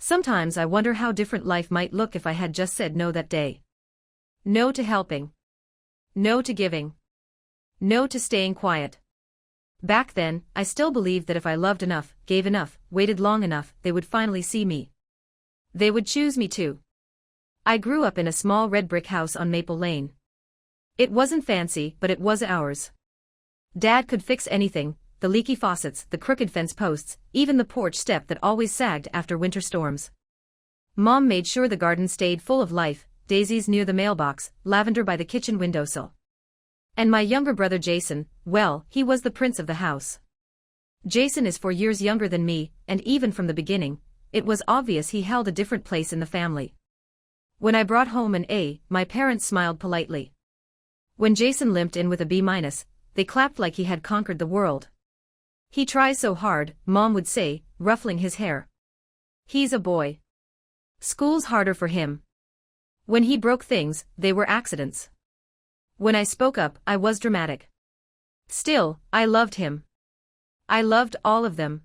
Sometimes I wonder how different life might look if I had just said no that day. No to helping. No to giving. No to staying quiet. Back then, I still believed that if I loved enough, gave enough, waited long enough, they would finally see me. They would choose me too. I grew up in a small red brick house on Maple Lane. It wasn't fancy, but it was ours. Dad could fix anything, the leaky faucets, the crooked fence posts, even the porch step that always sagged after winter storms. Mom made sure the garden stayed full of life, daisies near the mailbox, lavender by the kitchen windowsill. And my younger brother Jason, well, he was the prince of the house. Jason is 4 years younger than me, and even from the beginning, it was obvious he held a different place in the family. When I brought home an A, my parents smiled politely. When Jason limped in with a B-, they clapped like he had conquered the world. He tries so hard, Mom would say, ruffling his hair. He's a boy. School's harder for him. When he broke things, they were accidents. When I spoke up, I was dramatic. Still, I loved him. I loved all of them.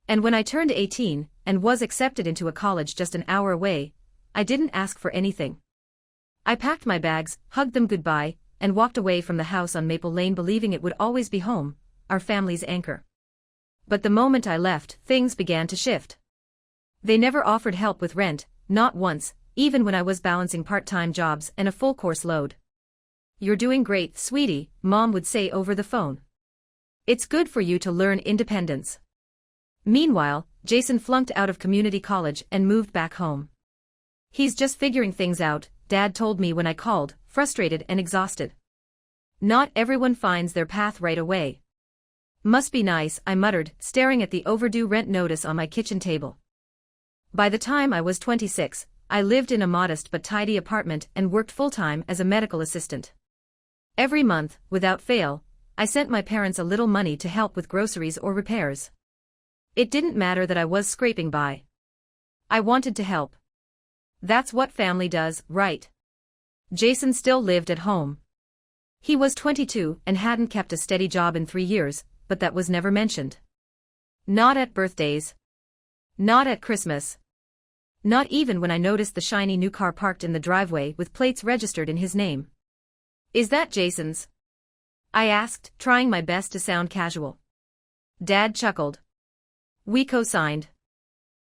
And when I turned 18, and was accepted into a college just an hour away, I didn't ask for anything. I packed my bags, hugged them goodbye, and walked away from the house on Maple Lane believing it would always be home, our family's anchor. But the moment I left, things began to shift. They never offered help with rent, not once, even when I was balancing part-time jobs and a full course load. "You're doing great, sweetie," Mom would say over the phone. "It's good for you to learn independence." Meanwhile, Jason flunked out of community college and moved back home. "He's just figuring things out," Dad told me when I called, frustrated and exhausted. "Not everyone finds their path right away." "Must be nice," I muttered, staring at the overdue rent notice on my kitchen table. By the time I was 26, I lived in a modest but tidy apartment and worked full-time as a medical assistant. Every month, without fail, I sent my parents a little money to help with groceries or repairs. It didn't matter that I was scraping by. I wanted to help. That's what family does, right? Jason still lived at home. He was 22 and hadn't kept a steady job in 3 years, but that was never mentioned. Not at birthdays. Not at Christmas. Not even when I noticed the shiny new car parked in the driveway with plates registered in his name. "Is that Jason's?" I asked, trying my best to sound casual. Dad chuckled. We co-signed.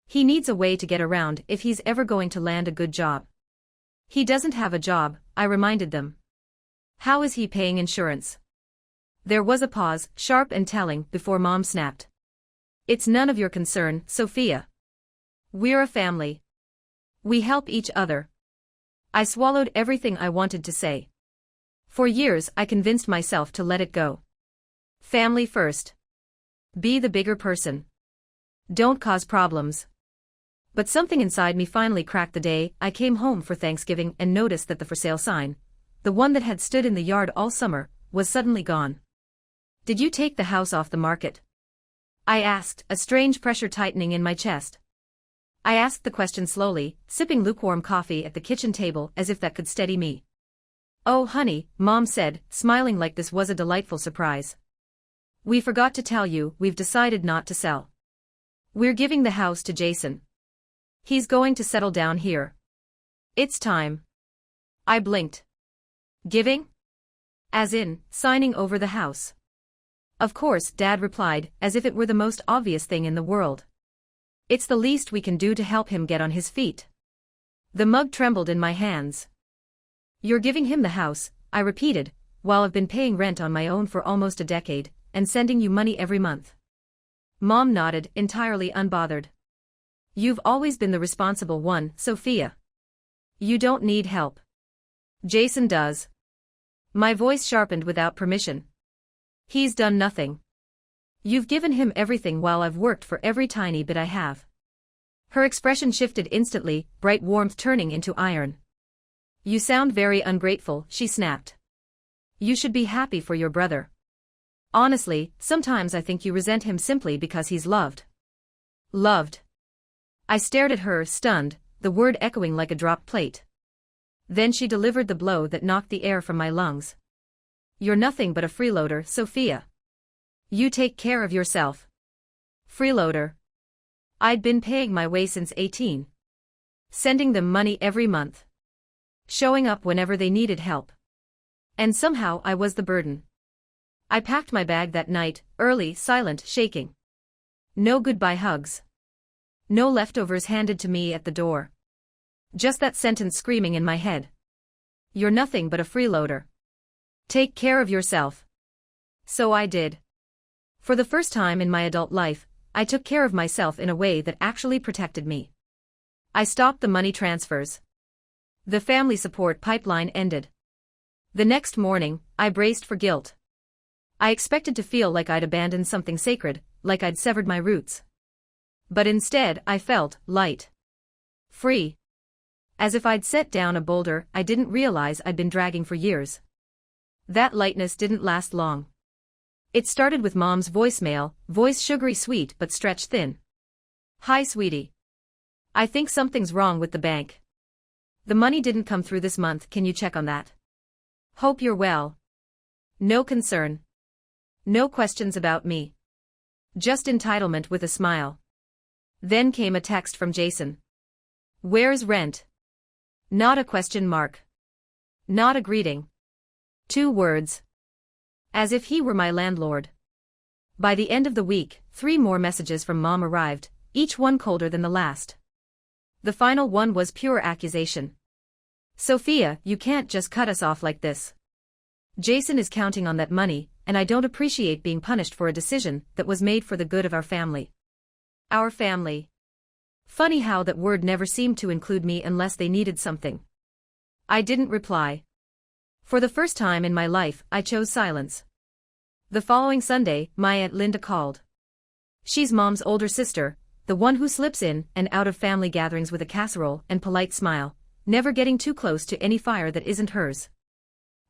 "He needs a way to get around if he's ever going to land a good job." "He doesn't have a job," I reminded them. "How is he paying insurance?" There was a pause, sharp and telling, before Mom snapped. "It's none of your concern, Sophia. We're a family. We help each other." I swallowed everything I wanted to say. For years I convinced myself to let it go. Family first. Be the bigger person. Don't cause problems. But something inside me finally cracked the day I came home for Thanksgiving and noticed that the for sale sign, the one that had stood in the yard all summer, was suddenly gone. "Did you take the house off the market?" I asked, a strange pressure tightening in my chest. I asked the question slowly, sipping lukewarm coffee at the kitchen table as if that could steady me. "Oh honey," Mom said, smiling like this was a delightful surprise. "We forgot to tell you, we've decided not to sell. We're giving the house to Jason. He's going to settle down here. It's time." I blinked. "Giving? As in, signing over the house?" "Of course," Dad replied, as if it were the most obvious thing in the world. "It's the least we can do to help him get on his feet." The mug trembled in my hands. "You're giving him the house," I repeated, "while I've been paying rent on my own for almost a decade, and sending you money every month." Mom nodded, entirely unbothered. "You've always been the responsible one, Sophia. You don't need help. Jason does." My voice sharpened without permission. "He's done nothing. You've given him everything while I've worked for every tiny bit I have." Her expression shifted instantly, bright warmth turning into iron. "You sound very ungrateful," she snapped. "You should be happy for your brother. Honestly, sometimes I think you resent him simply because he's loved." Loved. I stared at her, stunned, the word echoing like a dropped plate. Then she delivered the blow that knocked the air from my lungs. "You're nothing but a freeloader, Sophia. You take care of yourself." "Freeloader?" I'd been paying my way since 18. Sending them money every month. Showing up whenever they needed help. And somehow I was the burden. I packed my bag that night, early, silent, shaking. No goodbye hugs. No leftovers handed to me at the door. Just that sentence screaming in my head. You're nothing but a freeloader. Take care of yourself. So I did. For the first time in my adult life, I took care of myself in a way that actually protected me. I stopped the money transfers. The family support pipeline ended. The next morning, I braced for guilt. I expected to feel like I'd abandoned something sacred, like I'd severed my roots. But instead, I felt light. Free. As if I'd set down a boulder I didn't realize I'd been dragging for years. That lightness didn't last long. It started with Mom's voicemail, voice sugary sweet but stretched thin. Hi sweetie. I think something's wrong with the bank. The money didn't come through this month, can you check on that? Hope you're well. No concern. No questions about me. Just entitlement with a smile. Then came a text from Jason. Where's rent? Not a question mark. Not a greeting. 2 words. As if he were my landlord. By the end of the week, 3 more messages from Mom arrived, each one colder than the last. The final one was pure accusation. Sophia, you can't just cut us off like this. Jason is counting on that money, and I don't appreciate being punished for a decision that was made for the good of our family. Our family. Funny how that word never seemed to include me unless they needed something. I didn't reply. For the first time in my life, I chose silence. The following Sunday, my Aunt Linda called. She's Mom's older sister, the one who slips in and out of family gatherings with a casserole and polite smile, never getting too close to any fire that isn't hers.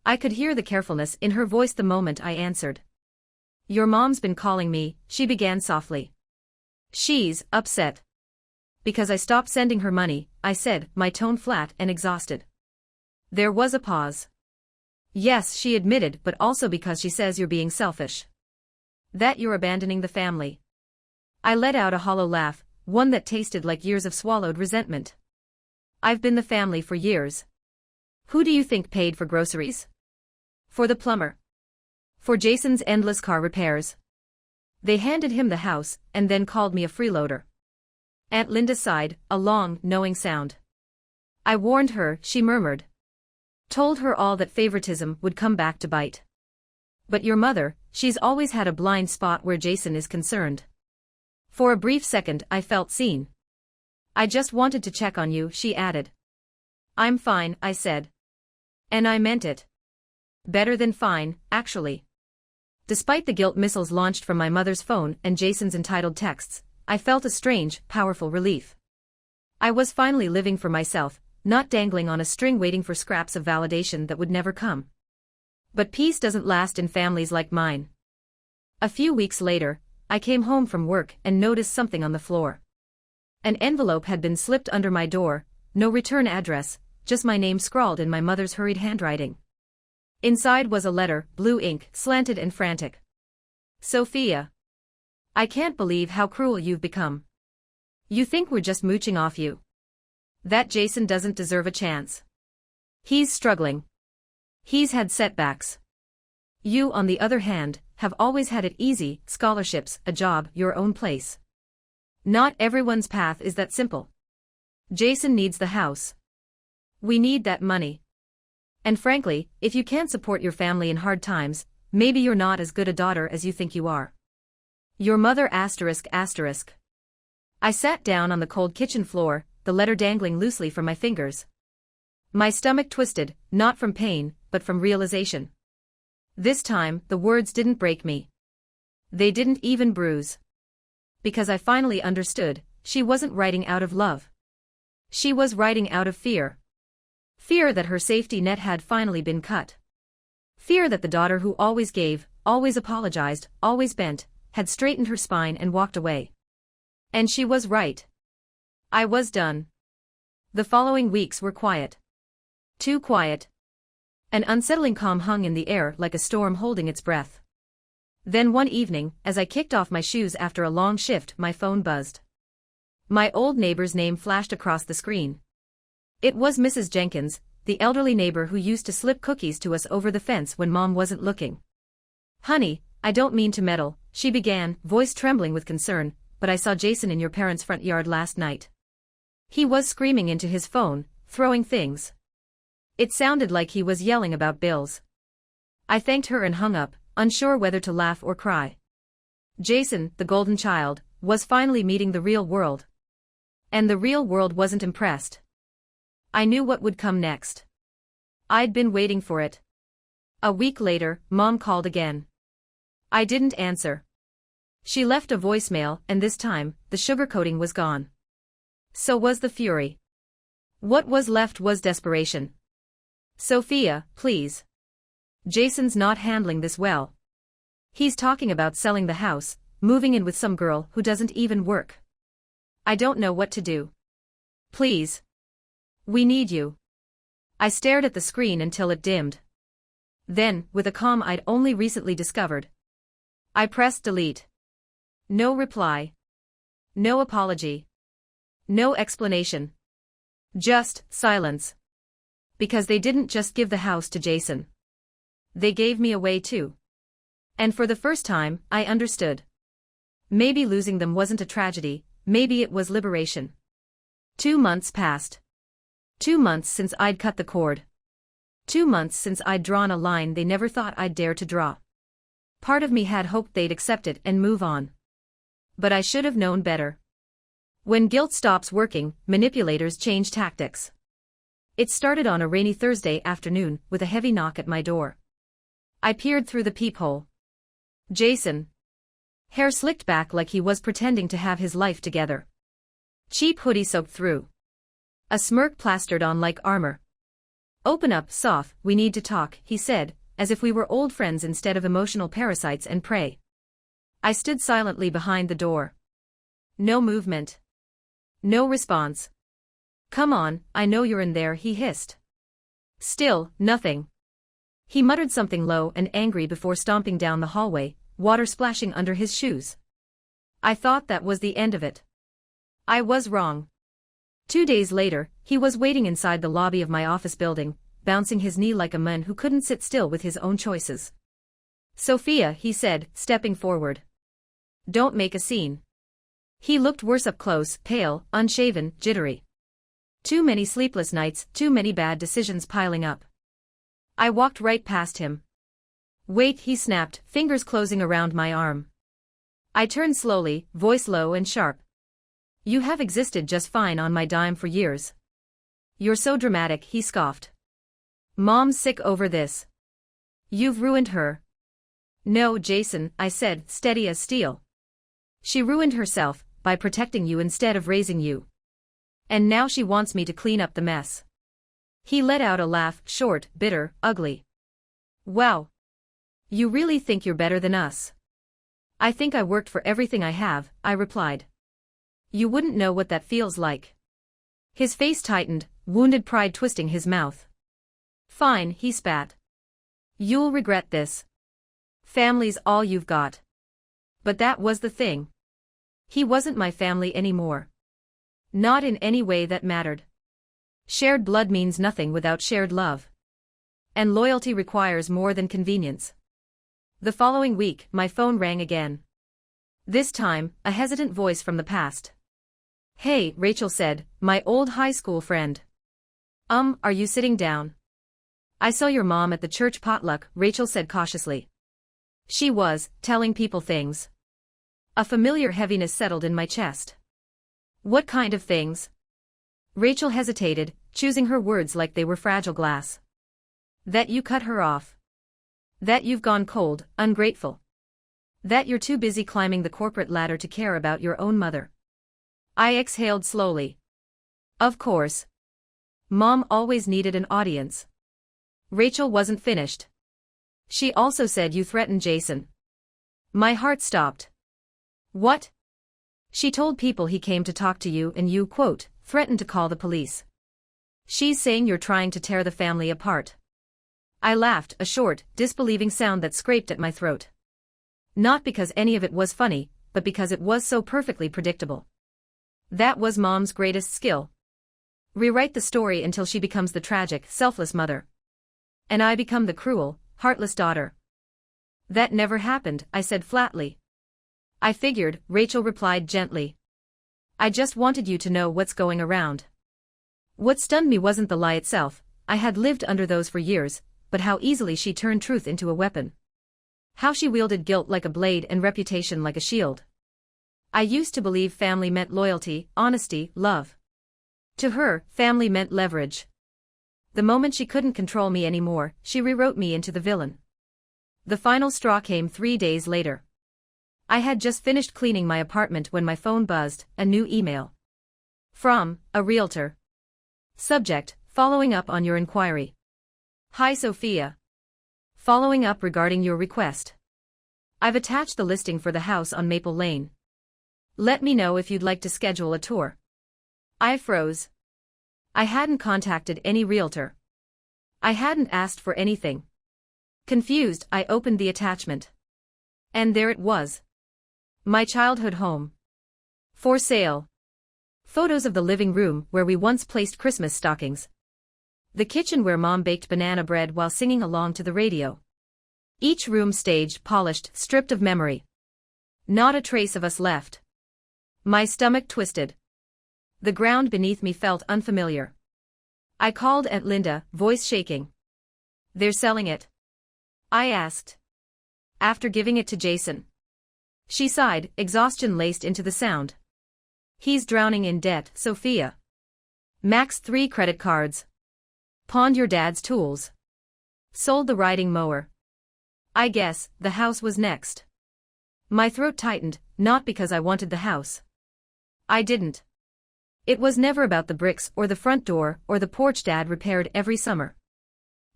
I could hear the carefulness in her voice the moment I answered. Your mom's been calling me, she began softly. She's upset. Because I stopped sending her money, I said, my tone flat and exhausted. There was a pause. Yes, she admitted, but also because she says you're being selfish. That you're abandoning the family. I let out a hollow laugh, one that tasted like years of swallowed resentment. I've been the family for years. Who do you think paid for groceries? For the plumber. For Jason's endless car repairs. They handed him the house, and then called me a freeloader. Aunt Linda sighed, a long, knowing sound. I warned her, she murmured. Told her all that favoritism would come back to bite. But your mother, she's always had a blind spot where Jason is concerned. For a brief second I felt seen. I just wanted to check on you, she added. I'm fine, I said. And I meant it. Better than fine, actually. Despite the guilt missiles launched from my mother's phone and Jason's entitled texts, I felt a strange, powerful relief. I was finally living for myself, not dangling on a string waiting for scraps of validation that would never come. But peace doesn't last in families like mine. A few weeks later, I came home from work and noticed something on the floor. An envelope had been slipped under my door, no return address, just my name scrawled in my mother's hurried handwriting. Inside was a letter, blue ink, slanted and frantic. Sophia. I can't believe how cruel you've become. You think we're just mooching off you. That Jason doesn't deserve a chance. He's struggling. He's had setbacks. You, on the other hand, have always had it easy, scholarships, a job, your own place. Not everyone's path is that simple. Jason needs the house. We need that money. And frankly, if you can't support your family in hard times, maybe you're not as good a daughter as you think you are. Your mother ****. I sat down on the cold kitchen floor, the letter dangling loosely from my fingers. My stomach twisted, not from pain, but from realization. This time, the words didn't break me. They didn't even bruise. Because I finally understood, she wasn't writing out of love. She was writing out of fear. Fear that her safety net had finally been cut. Fear that the daughter who always gave, always apologized, always bent, had straightened her spine and walked away. And she was right. I was done. The following weeks were quiet. Too quiet. An unsettling calm hung in the air like a storm holding its breath. Then one evening, as I kicked off my shoes after a long shift, my phone buzzed. My old neighbor's name flashed across the screen. It was Mrs. Jenkins, the elderly neighbor who used to slip cookies to us over the fence when Mom wasn't looking. "Honey, I don't mean to meddle," she began, voice trembling with concern, "but I saw Jason in your parents' front yard last night. He was screaming into his phone, throwing things. It sounded like he was yelling about bills." I thanked her and hung up, unsure whether to laugh or cry. Jason, the golden child, was finally meeting the real world. And the real world wasn't impressed. I knew what would come next. I'd been waiting for it. A week later, Mom called again. I didn't answer. She left a voicemail, and this time, the sugarcoating was gone. So was the fury. What was left was desperation. "Sophia, please. Jason's not handling this well. He's talking about selling the house, moving in with some girl who doesn't even work. I don't know what to do. Please. We need you." I stared at the screen until it dimmed. Then, with a calm I'd only recently discovered, I pressed delete. No reply. No apology. No explanation. Just silence. Because they didn't just give the house to Jason. They gave me away too. And for the first time, I understood. Maybe losing them wasn't a tragedy, maybe it was liberation. 2 months passed. 2 months since I'd cut the cord. 2 months since I'd drawn a line they never thought I'd dare to draw. Part of me had hoped they'd accept it and move on. But I should have known better. When guilt stops working, manipulators change tactics. It started on a rainy Thursday afternoon with a heavy knock at my door. I peered through the peephole. Jason. Hair slicked back like he was pretending to have his life together. Cheap hoodie soaked through. A smirk plastered on like armor. "Open up, Soph, we need to talk," he said, as if we were old friends instead of emotional parasites and prey. I stood silently behind the door. No movement. No response. "Come on, I know you're in there," he hissed. Still, nothing. He muttered something low and angry before stomping down the hallway, water splashing under his shoes. I thought that was the end of it. I was wrong. 2 days later, he was waiting inside the lobby of my office building, bouncing his knee like a man who couldn't sit still with his own choices. "Sophia," he said, stepping forward. "Don't make a scene." He looked worse up close, pale, unshaven, jittery. Too many sleepless nights, too many bad decisions piling up. I walked right past him. "Wait," he snapped, fingers closing around my arm. I turned slowly, voice low and sharp. "You have existed just fine on my dime for years." "You're so dramatic," he scoffed. "Mom's sick over this. You've ruined her." "No, Jason," I said, steady as steel. "She ruined herself, by protecting you instead of raising you. And now she wants me to clean up the mess." He let out a laugh, short, bitter, ugly. "Wow. You really think you're better than us?" "I think I worked for everything I have," I replied. "You wouldn't know what that feels like." His face tightened, wounded pride twisting his mouth. "Fine," he spat. "You'll regret this. Family's all you've got." But that was the thing. He wasn't my family anymore. Not in any way that mattered. Shared blood means nothing without shared love. And loyalty requires more than convenience. The following week, my phone rang again. This time, a hesitant voice from the past. "Hey," Rachel said, "my old high school friend. Are you sitting down?" "I saw your mom at the church potluck," Rachel said cautiously. She was, telling people things. A familiar heaviness settled in my chest. "What kind of things?" Rachel hesitated, choosing her words like they were fragile glass. "That you cut her off. That you've gone cold, ungrateful. That you're too busy climbing the corporate ladder to care about your own mother." I exhaled slowly. Of course. Mom always needed an audience. Rachel wasn't finished. "She also said you threatened Jason." My heart stopped. "What?" "She told people he came to talk to you and you, quote, threatened to call the police. She's saying you're trying to tear the family apart." I laughed, a short, disbelieving sound that scraped at my throat. Not because any of it was funny, but because it was so perfectly predictable. That was Mom's greatest skill. Rewrite the story until she becomes the tragic, selfless mother. And I become the cruel, heartless daughter. That never happened, I said flatly. I figured, Rachel replied gently. I just wanted you to know what's going around. What stunned me wasn't the lie itself, I had lived under those for years, but how easily she turned truth into a weapon. How she wielded guilt like a blade and reputation like a shield. I used to believe family meant loyalty, honesty, love. To her, family meant leverage. The moment she couldn't control me anymore, she rewrote me into the villain. The final straw came 3 days later. I had just finished cleaning my apartment when my phone buzzed, a new email. From a realtor. Subject, following up on your inquiry. Hi Sophia. Following up regarding your request. I've attached the listing for the house on Maple Lane. Let me know if you'd like to schedule a tour. I froze. I hadn't contacted any realtor. I hadn't asked for anything. Confused, I opened the attachment. And there it was. My childhood home. For sale. Photos of the living room where we once placed Christmas stockings. The kitchen where Mom baked banana bread while singing along to the radio. Each room staged, polished, stripped of memory. Not a trace of us left. My stomach twisted. The ground beneath me felt unfamiliar. I called Aunt Linda, voice shaking. They're selling it? I asked. After giving it to Jason. She sighed, exhaustion laced into the sound. He's drowning in debt, Sophia. Maxed 3 credit cards. Pawned your dad's tools. Sold the riding mower. I guess, the house was next. My throat tightened, not because I wanted the house. I didn't. It was never about the bricks or the front door or the porch Dad repaired every summer.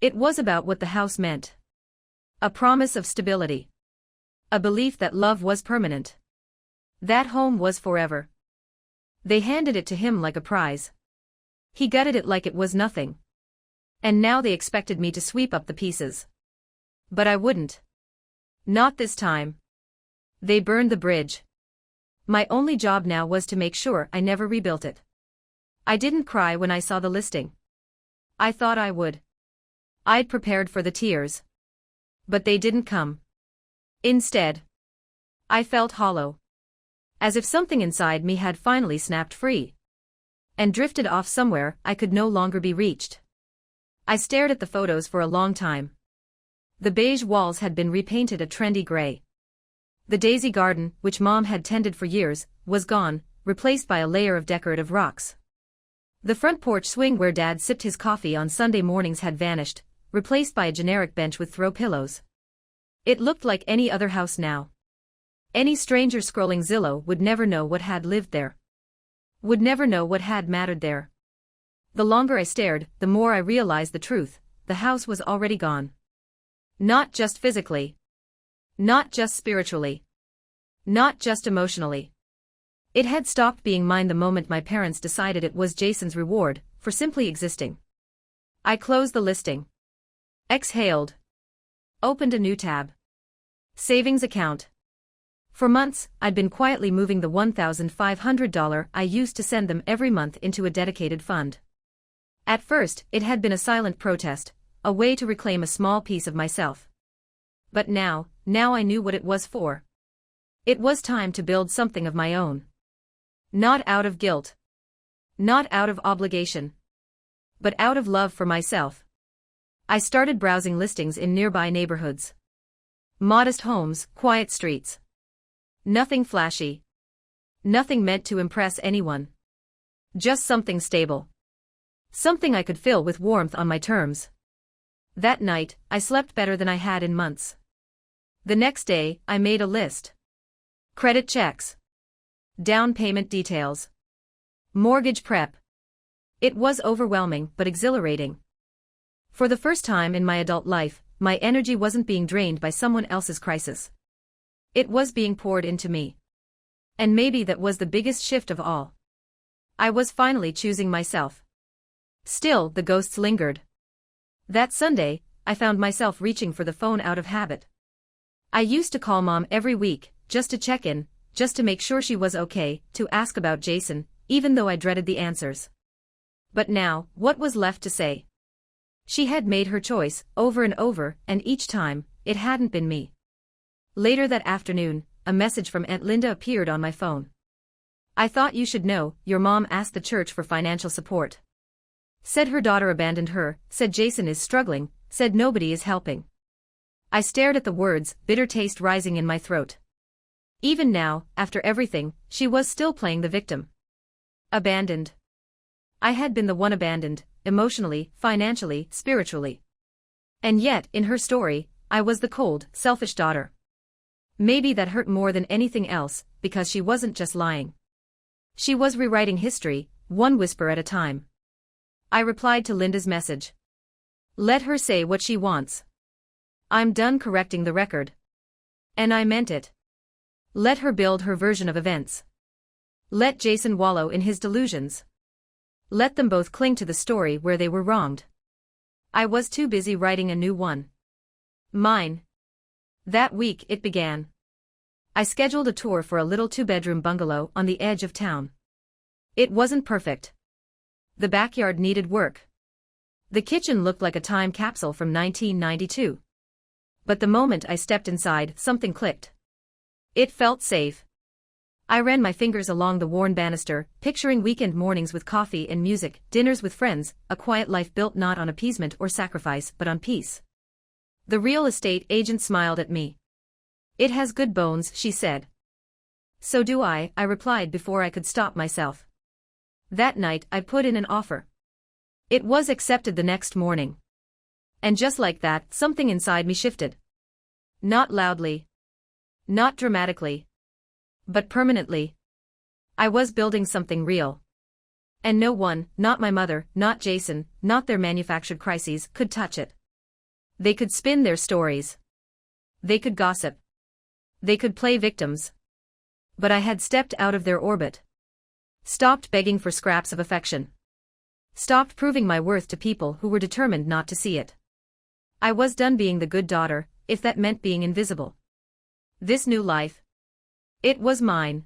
It was about what the house meant. A promise of stability. A belief that love was permanent. That home was forever. They handed it to him like a prize. He gutted it like it was nothing. And now they expected me to sweep up the pieces. But I wouldn't. Not this time. They burned the bridge. My only job now was to make sure I never rebuilt it. I didn't cry when I saw the listing. I thought I would. I'd prepared for the tears. But they didn't come. Instead, I felt hollow. As if something inside me had finally snapped free. And drifted off somewhere I could no longer be reached. I stared at the photos for a long time. The beige walls had been repainted a trendy gray. The daisy garden, which Mom had tended for years, was gone, replaced by a layer of decorative rocks. The front porch swing where Dad sipped his coffee on Sunday mornings had vanished, replaced by a generic bench with throw pillows. It looked like any other house now. Any stranger scrolling Zillow would never know what had lived there. Would never know what had mattered there. The longer I stared, the more I realized the truth, the house was already gone. Not just physically. Not just spiritually. Not just emotionally. It had stopped being mine the moment my parents decided it was Jason's reward for simply existing. I closed the listing. Exhaled. Opened a new tab. Savings account. For months, I'd been quietly moving the $1,500 I used to send them every month into a dedicated fund. At first, it had been a silent protest, a way to reclaim a small piece of myself. But now I knew what it was for. It was time to build something of my own. Not out of guilt. Not out of obligation. But out of love for myself. I started browsing listings in nearby neighborhoods. Modest homes, quiet streets. Nothing flashy. Nothing meant to impress anyone. Just something stable. Something I could fill with warmth on my terms. That night, I slept better than I had in months. The next day, I made a list. Credit checks. Down payment details. Mortgage prep. It was overwhelming but exhilarating. For the first time in my adult life, my energy wasn't being drained by someone else's crisis. It was being poured into me. And maybe that was the biggest shift of all. I was finally choosing myself. Still, the ghosts lingered. That Sunday, I found myself reaching for the phone out of habit. I used to call Mom every week, just to check in, just to make sure she was okay, to ask about Jason, even though I dreaded the answers. But now, what was left to say? She had made her choice, over and over, and each time, it hadn't been me. Later that afternoon, a message from Aunt Linda appeared on my phone. I thought you should know, your mom asked the church for financial support. Said her daughter abandoned her, said Jason is struggling, said nobody is helping. I stared at the words, bitter taste rising in my throat. Even now, after everything, she was still playing the victim. Abandoned. I had been the one abandoned, emotionally, financially, spiritually. And yet, in her story, I was the cold, selfish daughter. Maybe that hurt more than anything else, because she wasn't just lying. She was rewriting history, one whisper at a time. I replied to Linda's message. Let her say what she wants. I'm done correcting the record. And I meant it. Let her build her version of events. Let Jason wallow in his delusions. Let them both cling to the story where they were wronged. I was too busy writing a new one. Mine. That week it began. I scheduled a tour for a little two-bedroom bungalow on the edge of town. It wasn't perfect. The backyard needed work. The kitchen looked like a time capsule from 1992. But the moment I stepped inside, something clicked. It felt safe. I ran my fingers along the worn banister, picturing weekend mornings with coffee and music, dinners with friends, a quiet life built not on appeasement or sacrifice but on peace. The real estate agent smiled at me. It has good bones, she said. So do I replied before I could stop myself. That night I put in an offer. It was accepted the next morning. And just like that, something inside me shifted. Not loudly. Not dramatically. But permanently. I was building something real. And no one, not my mother, not Jason, not their manufactured crises, could touch it. They could spin their stories. They could gossip. They could play victims. But I had stepped out of their orbit. Stopped begging for scraps of affection. Stopped proving my worth to people who were determined not to see it. I was done being the good daughter, if that meant being invisible. This new life. It was mine.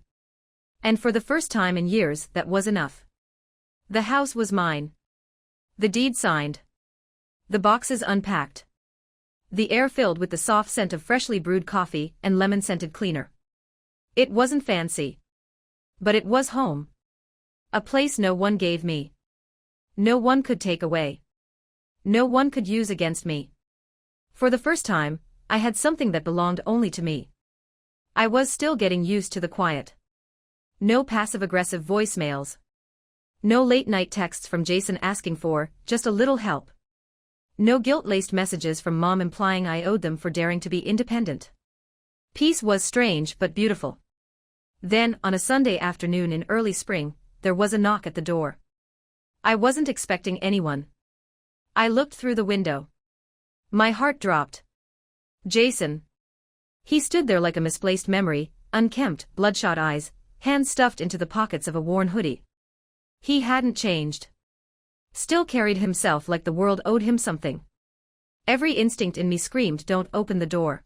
And for the first time in years, that was enough. The house was mine. The deed signed. The boxes unpacked. The air filled with the soft scent of freshly brewed coffee and lemon-scented cleaner. It wasn't fancy. But it was home. A place no one gave me. No one could take away. No one could use against me. For the first time, I had something that belonged only to me. I was still getting used to the quiet. No passive-aggressive voicemails. No late-night texts from Jason asking for just a little help. No guilt-laced messages from Mom implying I owed them for daring to be independent. Peace was strange but beautiful. Then, on a Sunday afternoon in early spring, there was a knock at the door. I wasn't expecting anyone. I looked through the window. My heart dropped. Jason. He stood there like a misplaced memory, unkempt, bloodshot eyes, hands stuffed into the pockets of a worn hoodie. He hadn't changed. Still carried himself like the world owed him something. Every instinct in me screamed, don't open the door.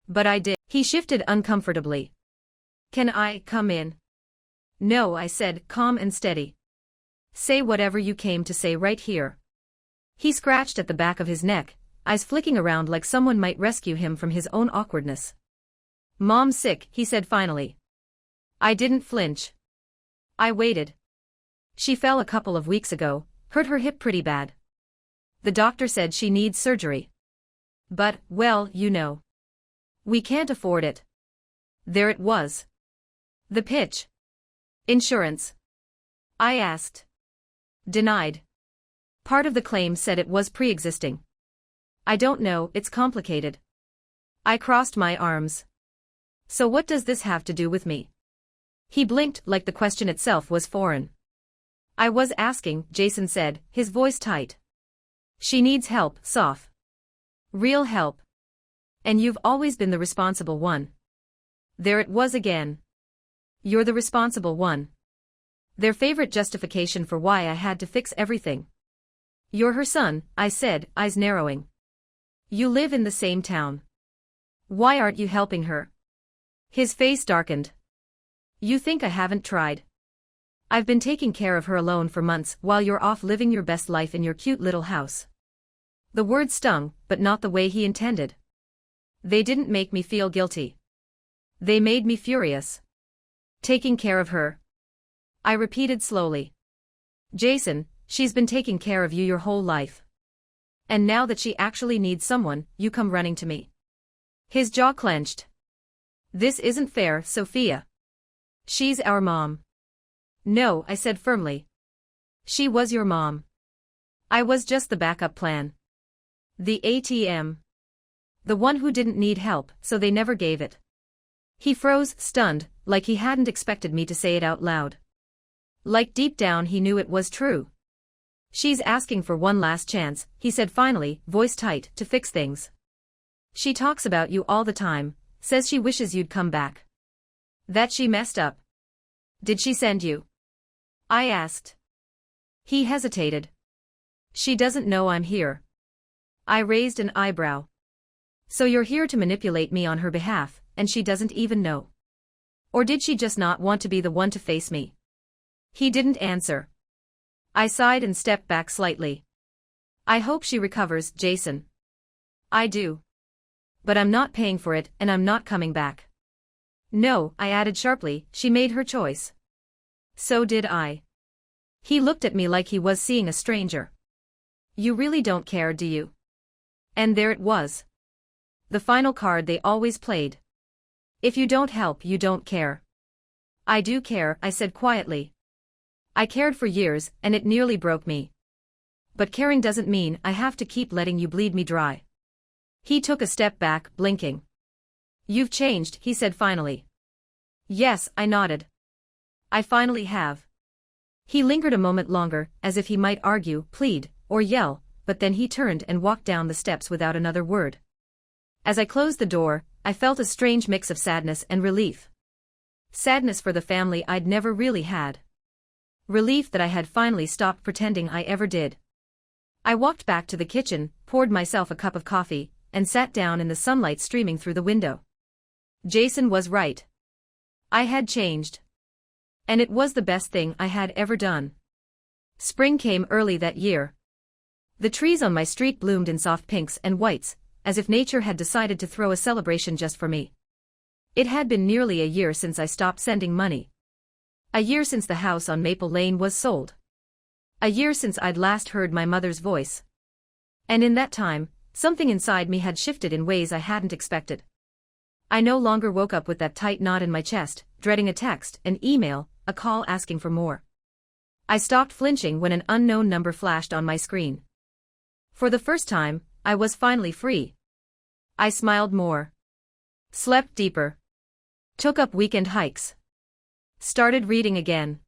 But I did. He shifted uncomfortably. Can I come in? No, I said, calm and steady. Say whatever you came to say right here. He scratched at the back of his neck, eyes flicking around like someone might rescue him from his own awkwardness. Mom's sick, he said finally. I didn't flinch. I waited. She fell a couple of weeks ago, hurt her hip pretty bad. The doctor said she needs surgery. But, well, you know. We can't afford it. There it was. The pitch. Insurance. I asked. Denied. Part of the claim said it was pre-existing. I don't know, it's complicated. I crossed my arms. So what does this have to do with me? He blinked like the question itself was foreign. I was asking, Jason said, his voice tight. She needs help, Soph. Real help. And you've always been the responsible one. There it was again. You're the responsible one. Their favorite justification for why I had to fix everything. You're her son, I said, eyes narrowing. You live in the same town. Why aren't you helping her? His face darkened. You think I haven't tried? I've been taking care of her alone for months while you're off living your best life in your cute little house. The words stung, but not the way he intended. They didn't make me feel guilty. They made me furious. Taking care of her? I repeated slowly. Jason, she's been taking care of you your whole life. And now that she actually needs someone, you come running to me. His jaw clenched. This isn't fair, Sophia. She's our mom. No, I said firmly. She was your mom. I was just the backup plan. The ATM. The one who didn't need help, so they never gave it. He froze, stunned, like he hadn't expected me to say it out loud. Like deep down he knew it was true. She's asking for one last chance, he said finally, voice tight, to fix things. She talks about you all the time, says she wishes you'd come back. That she messed up. Did she send you? I asked. He hesitated. She doesn't know I'm here. I raised an eyebrow. So you're here to manipulate me on her behalf, and she doesn't even know. Or did she just not want to be the one to face me? He didn't answer. I sighed and stepped back slightly. I hope she recovers, Jason. I do. But I'm not paying for it, and I'm not coming back. No, I added sharply, she made her choice. So did I. He looked at me like he was seeing a stranger. You really don't care, do you? And there it was. The final card they always played. If you don't help, you don't care. I do care, I said quietly. I cared for years, and it nearly broke me. But caring doesn't mean I have to keep letting you bleed me dry. He took a step back, blinking. You've changed, he said finally. Yes, I nodded. I finally have. He lingered a moment longer, as if he might argue, plead, or yell, but then he turned and walked down the steps without another word. As I closed the door, I felt a strange mix of sadness and relief. Sadness for the family I'd never really had. Relief that I had finally stopped pretending I ever did. I walked back to the kitchen, poured myself a cup of coffee, and sat down in the sunlight streaming through the window. Jason was right. I had changed. And it was the best thing I had ever done. Spring came early that year. The trees on my street bloomed in soft pinks and whites, as if nature had decided to throw a celebration just for me. It had been nearly a year since I stopped sending money. A year since the house on Maple Lane was sold. A year since I'd last heard my mother's voice. And in that time, something inside me had shifted in ways I hadn't expected. I no longer woke up with that tight knot in my chest, dreading a text, an email, a call asking for more. I stopped flinching when an unknown number flashed on my screen. For the first time, I was finally free. I smiled more. Slept deeper. Took up weekend hikes. Started reading again.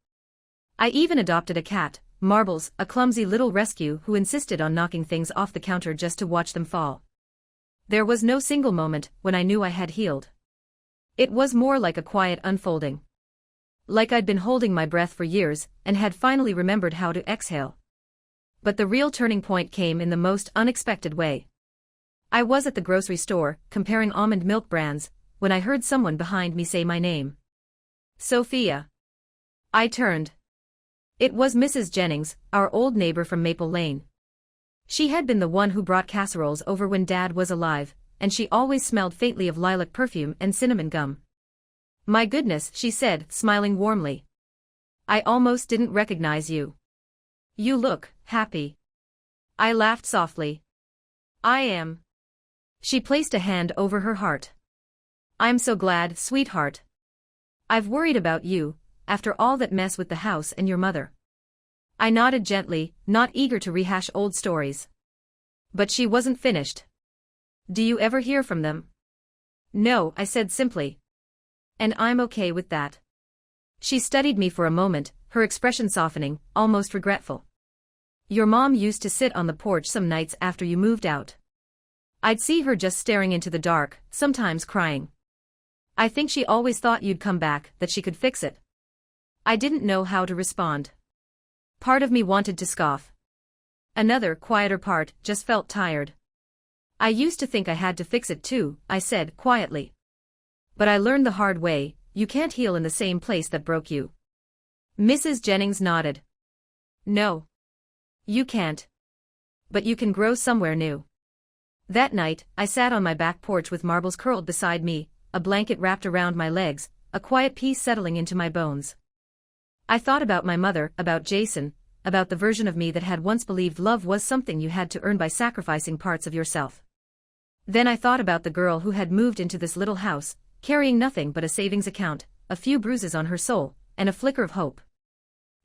I even adopted a cat, Marbles, a clumsy little rescue who insisted on knocking things off the counter just to watch them fall. There was no single moment when I knew I had healed. It was more like a quiet unfolding. Like I'd been holding my breath for years and had finally remembered how to exhale. But the real turning point came in the most unexpected way. I was at the grocery store, comparing almond milk brands, when I heard someone behind me say my name. Sophia. I turned. It was Mrs. Jennings, our old neighbor from Maple Lane. She had been the one who brought casseroles over when Dad was alive, and she always smelled faintly of lilac perfume and cinnamon gum. My goodness, she said, smiling warmly. I almost didn't recognize you. You look happy. I laughed softly. I am. She placed a hand over her heart. I'm so glad, sweetheart. I've worried about you, after all that mess with the house and your mother. I nodded gently, not eager to rehash old stories. But she wasn't finished. Do you ever hear from them? No, I said simply. And I'm okay with that. She studied me for a moment, her expression softening, almost regretful. Your mom used to sit on the porch some nights after you moved out. I'd see her just staring into the dark, sometimes crying. I think she always thought you'd come back, that she could fix it. I didn't know how to respond. Part of me wanted to scoff. Another, quieter part, just felt tired. I used to think I had to fix it too, I said, quietly. But I learned the hard way, you can't heal in the same place that broke you. Mrs. Jennings nodded. No. You can't. But you can grow somewhere new. That night, I sat on my back porch with marbles curled beside me, a blanket wrapped around my legs, a quiet peace settling into my bones. I thought about my mother, about Jason, about the version of me that had once believed love was something you had to earn by sacrificing parts of yourself. Then I thought about the girl who had moved into this little house, carrying nothing but a savings account, a few bruises on her soul, and a flicker of hope.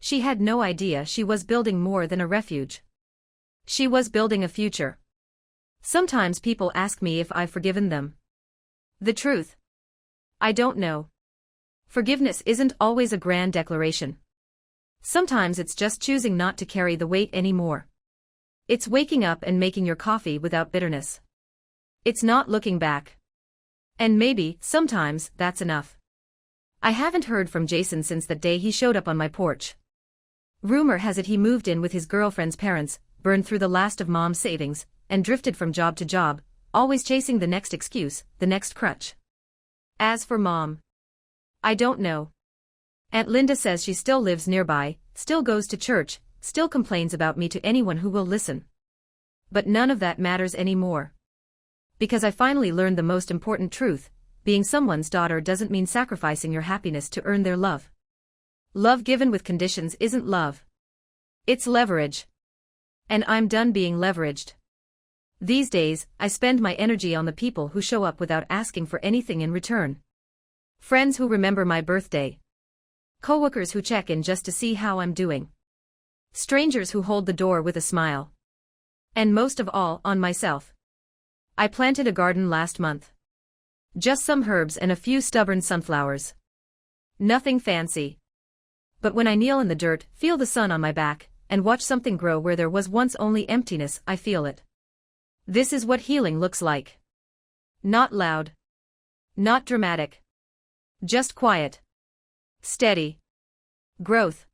She had no idea she was building more than a refuge. She was building a future. Sometimes people ask me if I've forgiven them. The truth? I don't know. Forgiveness isn't always a grand declaration. Sometimes it's just choosing not to carry the weight anymore. It's waking up and making your coffee without bitterness. It's not looking back. And maybe, sometimes, that's enough. I haven't heard from Jason since that day he showed up on my porch. Rumor has it he moved in with his girlfriend's parents, burned through the last of Mom's savings, and drifted from job to job, always chasing the next excuse, the next crutch. As for Mom, I don't know. Aunt Linda says she still lives nearby, still goes to church, still complains about me to anyone who will listen. But none of that matters anymore. Because I finally learned the most important truth: being someone's daughter doesn't mean sacrificing your happiness to earn their love. Love given with conditions isn't love. It's leverage. And I'm done being leveraged. These days, I spend my energy on the people who show up without asking for anything in return. Friends who remember my birthday. Coworkers who check in just to see how I'm doing. Strangers who hold the door with a smile. And most of all, on myself. I planted a garden last month. Just some herbs and a few stubborn sunflowers. Nothing fancy. But when I kneel in the dirt, feel the sun on my back, and watch something grow where there was once only emptiness, I feel it. This is what healing looks like. Not loud. Not dramatic. Just quiet. Steady. Growth.